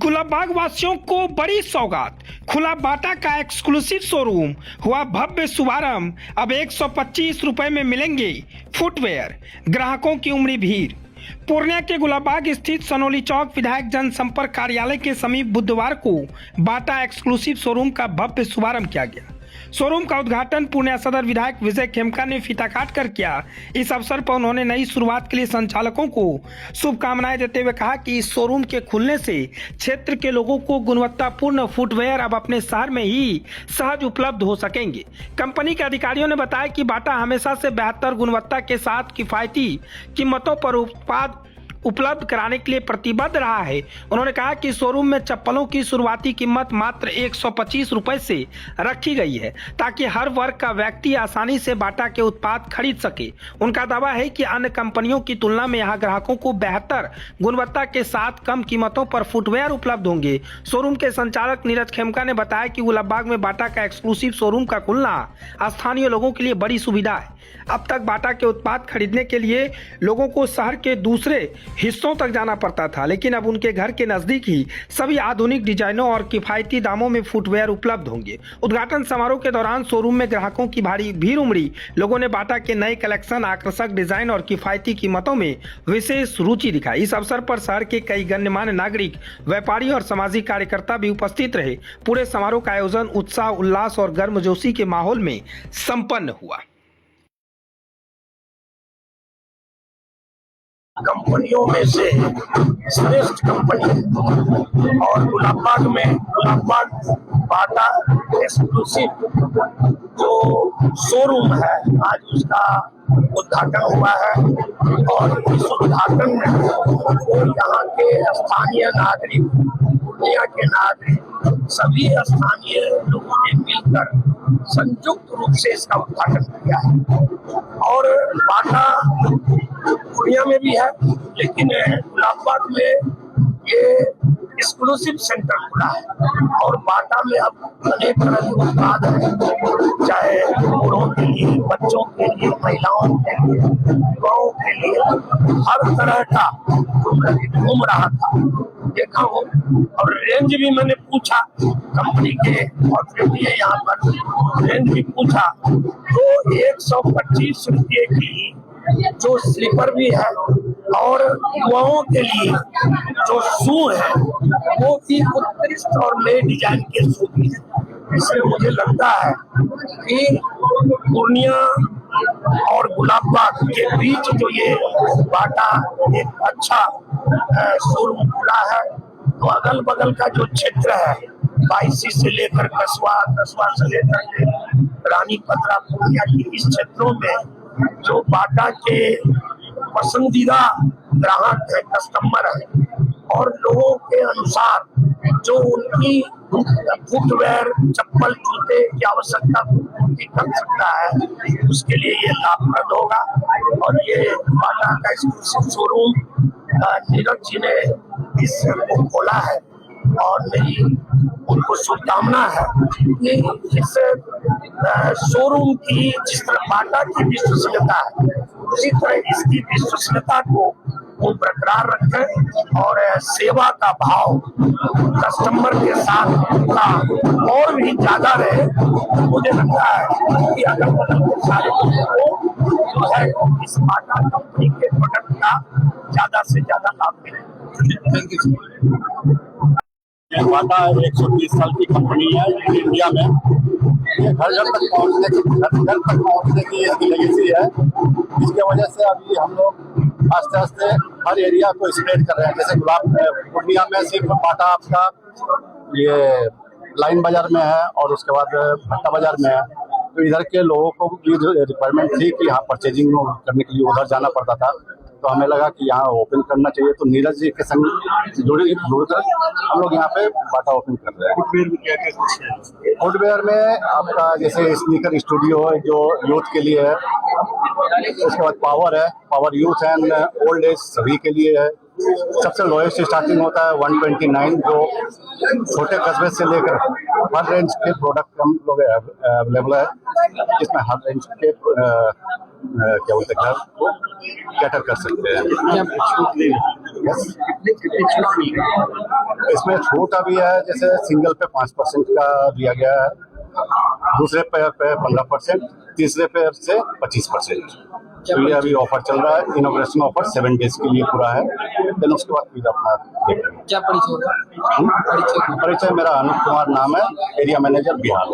गुलाबबाग वासियों को बड़ी सौगात, खुला बाटा का एक्सक्लूसिव शोरूम, हुआ भव्य शुभारंभ। अब 125 रुपए में मिलेंगे फुटवेयर, ग्राहकों की उमड़ी भीड़। पूर्णिया के गुलाबबाग स्थित सनोली चौक विधायक जनसंपर्क कार्यालय के समीप बुधवार को बाटा एक्सक्लूसिव शोरूम का भव्य शुभारंभ किया गया। शोरूम का उद्घाटन पूर्णिया सदर विधायक विजय खेमका ने फीता काट कर किया। इस अवसर पर उन्होंने नई शुरुआत के लिए संचालकों को शुभकामनाएं देते हुए कहा कि इस शोरूम के खुलने से क्षेत्र के लोगों को गुणवत्तापूर्ण फुटवेयर अब अपने शहर में ही सहज उपलब्ध हो सकेंगे। कंपनी के अधिकारियों ने बताया कि बाटा हमेशा से बेहतर गुणवत्ता के साथ किफायती कीमतों पर उत्पाद उपलब्ध कराने के लिए प्रतिबद्ध रहा है। उन्होंने कहा कि शोरूम में चप्पलों की शुरुआती कीमत मात्र 125 रुपए से रखी गई है ताकि हर वर्ग का व्यक्ति आसानी से बाटा के उत्पाद खरीद सके। उनका दावा है कि अन्य कंपनियों की तुलना में यहां ग्राहकों को बेहतर गुणवत्ता के साथ कम कीमतों पर फुटवेयर उपलब्ध होंगे। शोरूम के संचालक नीरज खेमका ने बताया कि गुलाबबाग में बाटा का एक्सक्लूसिव शोरूम का खुलना स्थानीय लोगों के लिए बड़ी सुविधा है। अब तक बाटा के उत्पाद खरीदने के लिए लोगों को शहर के दूसरे हिस्सों तक जाना पड़ता था, लेकिन अब उनके घर के नजदीक ही सभी आधुनिक डिजाइनों और किफायती दामों में फुटवेयर उपलब्ध होंगे। उद्घाटन समारोह के दौरान शोरूम में ग्राहकों की भारी भीड़ उमड़ी। लोगों ने बाटा के नए कलेक्शन, आकर्षक डिजाइन और किफायती कीमतों में विशेष रुचि दिखाई। इस अवसर पर शहर के कई गणमान्य नागरिक, व्यापारी और सामाजिक कार्यकर्ता भी उपस्थित रहे। पूरे समारोह का आयोजन उत्साह, उल्लास और गर्मजोशी के माहौल में संपन्न हुआ। कंपनियों में से श्रेष्ठ कंपनी और गुलाबबाग बाटा एक्सक्लूसिव जो शोरूम है, आज उसका उद्घाटन हुआ है। और इस उद्घाटन में यहाँ के स्थानीय नागरिक, पूर्णिया के नागरिक, सभी स्थानीय लोगों ने मिलकर संयुक्त रूप से इसका उद्घाटन किया है। और बाटा पूर्णिया में भी है, लेकिन गुलाबबाग में ये एक्सक्लूसिव सेंटर खुला है। और बाटा में अब अनेक तरह के उत्पाद हैं, चाहे बूढ़ों के लिए, बच्चों के लिए, महिलाओं के लिए, युवाओं के लिए, हर तरह का जो मैं घूम रहा था देखा हूँ। और रेंज भी मैंने पूछा कंपनी के ऑथोरिटी है यहाँ पर, रेंज भी पूछा तो 125 रुपये की जो स्लीपर भी है और युवाओं के लिए जो शू है वो भी उत्कृष्ट और नए डिजाइन के शू भी है। इसलिए मुझे लगता है कि पूर्णिया और गुलाबबाग के बीच जो ये बाटा एक अच्छा शोरूम खुला है, तो अगल बगल का जो क्षेत्र है, बाईसी से लेकर कस्बा से लेकर रानी पथरा, पूर्णिया के इस क्षेत्रों में जो बाटा के पसंदीदा ग्राहक है, कस्टमर है, और लोगों के अनुसार जो उनकी फुटवेयर, चप्पल, जूते की आवश्यकता पूर्ति कर सकता है, उसके लिए ये लाभप्रद होगा। और ये बाटा का एक्सक्लूसिव शोरूम नीरज जी ने इसको खोला है और मेरी उनको शुभकामना है कि इस शोरूम की जिस तरह बाटा की विश्वसनीयता है, उसी तरह इसकी विश्वसनीयता को वो बरकरार रखें और सेवा का भाव कस्टमर के साथ का और भी ज्यादा रहे। मुझे लगता है कि अगर सारे लोगों को जो है इस बाटा कंपनी के प्रोडक्ट का ज्यादा से ज्यादा लाभ मिले। बाटा 120 साल की कंपनी है इंडिया में। ये घर घर तक पहुंचने की इसकी लेगेसी है। इसके वजह से अभी हम लोग आस्ते आस्ते हर एरिया को स्प्रेड कर रहे हैं। जैसे पूर्णिया में सिर्फ बाटा आपका ये लाइन बाजार में है और उसके बाद भट्टा बाजार में है। तो इधर के लोगों को ये रिक्वायरमेंट थी कि यहाँ परचेजिंग करने के लिए उधर जाना पड़ता था, तो हमें लगा कि यहाँ ओपन करना चाहिए। तो नीरज जी के संग जुड़कर हम लोग यहाँ पे बाटा ओपन कर रहे हैं। फुटवेयर में क्या क्या कुछ है? फुटवेयर में आपका जैसे स्नीकर स्टूडियो है जो यूथ के लिए है, उसके बाद पावर है, power youth and old age सभी के लिए है। सबसे लोएस्ट स्टार्टिंग होता है 129, जो छोटे कस्बे से लेकर हर रेंज के प्रोडक्ट हम लोग अवेलेबल है, जिसमें हर रेंज के क्या बोलते हैं घर को कैटर कर सकते हैं। Yes. इसमें छूट अभी है, जैसे सिंगल पे 5% का दिया गया है, दूसरे पेयर पे 15%, तीसरे पेयर से 25%। तो ये अभी ऑफर चल रहा है, इनॉग्रेशन ऑफर 7 डेज के लिए पूरा है, देन उसके बाद फिर अपना देखेंगे। क्या परिचय होगा? परिचय मेरा अनूप कुमार नाम है, area manager Bihar.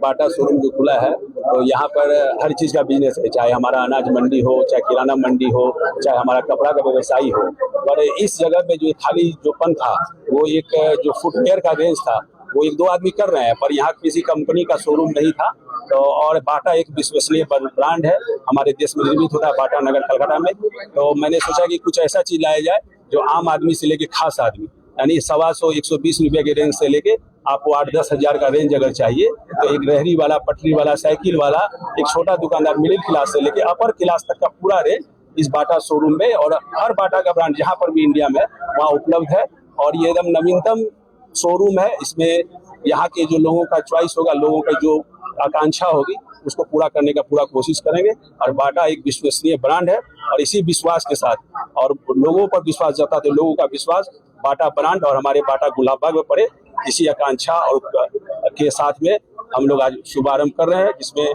Bata showroom जो खुला है तो यहाँ पर हर चीज़ का बिजनेस है, चाहे हमारा अनाज मंडी हो, चाहे किराना मंडी हो, चाहे हमारा कपड़ा का व्यवसायी हो। पर इस जगह पे जो खाली जोपन था, वो एक जो फुटवेयर का रेंज था वो 1-2 आदमी कर रहे हैं, पर यहाँ किसी कंपनी का शोरूम नहीं था। तो और बाटा एक विश्वसनीय ब्रांड है, हमारे देश में निर्मित होता है बाटा नगर कलकत्ता में। तो मैंने सोचा कि कुछ ऐसा चीज़ लाया जाए जो आम आदमी से लेके खास आदमी, यानी 125-120 रुपये के रेंज से लेके आपको 8-10 हज़ार का रेंज अगर चाहिए तो एक रेहड़ी वाला, पटरी वाला, साइकिल वाला, एक छोटा दुकानदार, मिडिल क्लास से लेके अपर क्लास तक का पूरा रेंज इस बाटा शोरूम में, और हर बाटा का ब्रांड जहाँ पर भी इंडिया में वहाँ उपलब्ध है। और ये एकदम नवीनतम शोरूम है, इसमें यहाँ के जो लोगों का चॉइस होगा, लोगों का जो आकांक्षा होगी उसको पूरा करने का पूरा कोशिश करेंगे। और बाटा एक विश्वसनीय ब्रांड है, और इसी विश्वास के साथ और लोगों पर विश्वास जताते लोगों का विश्वास बाटा ब्रांड और हमारे बाटा गुलाबबाग में पड़े, इसी आकांक्षा और के साथ में हम लोग आज शुभारंभ कर रहे हैं, जिसमें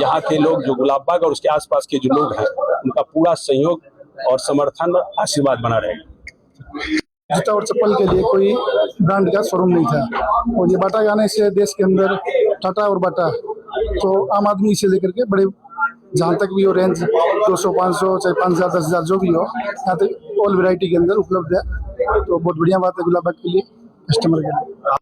यहाँ के लोग जो गुलाबबाग और उसके आसपास के जो लोग हैं उनका पूरा सहयोग और समर्थन, आशीर्वाद बना रहेगा। जूता और चप्पल के लिए कोई ब्रांड का शोरूम नहीं था, और ये बाटा के आने से देश के अंदर टाटा और बाटा तो आम आदमी से लेकर के बड़े जहाँ तक भी हो रेंज 200-500 चाहे 5,000 10,000 जो भी हो, यहाँ तक ऑल वैरायटी के अंदर उपलब्ध है। तो बहुत बढ़िया बात है गुलाबबाग के लिए, कस्टमर के लिए।